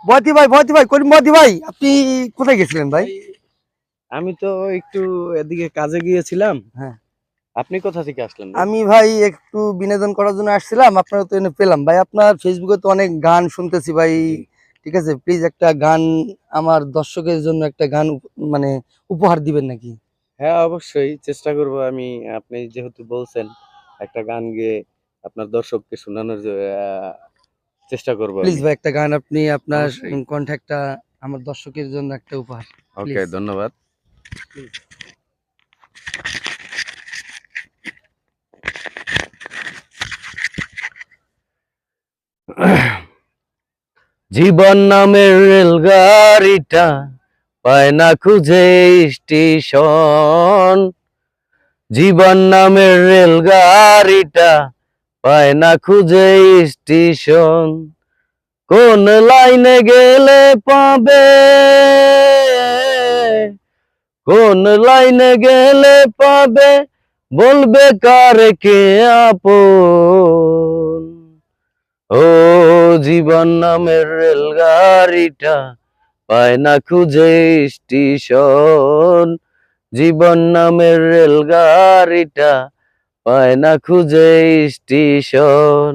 বয়তি ভাই করিম বয়তি ভাই, আপনি কোথায় গেছিলেন ভাই? আমি তো একটু এদিকে কাজে গিয়েছিলাম। হ্যাঁ, আপনি কোথা থেকে আসলেন ভাই? আমি ভাই একটু বিনোদন করার জন্য আসছিলাম, আপনারা তো এনে পেলাম ভাই। আপনার ফেসবুকে তো অনেক গান শুনতেছি ভাই। জি। ঠিক আছে, প্লিজ একটা গান আমার দর্শকের জন্য একটা গান মানে উপহার দিবেন নাকি? হ্যাঁ, অবশ্যই চেষ্টা করব আমি। আপনি যেহেতু বলছেন একটা গান গেয়ে আপনার দর্শককে শোনানোর চেষ্টা করব প্লিজ আমি। ভাই একটা গান আপনি আপনার অবশ্যই। কন্ঠ্যাক্টটা আমার দর্শকের জন্য একটা উপহার, ওকে, প্লিজ। ধন্যবাদ। জীবন নামের রেলগাড়িটা পায় না খুঁজে স্টেশন। জীবন নামের রেলগাড়িটা পায় না খুঁজে স্টেশন। কোন লাইনে গেলে পাবে, কোন লাইনে গেলে পাবে, বলবে কারে কে আপন। ও জীবন নামের রেলগাড়িটা পায় না খুঁজে স্টেশন। জীবন নামের রেলগাড়িটা পায় না খুঁজে স্টেশন।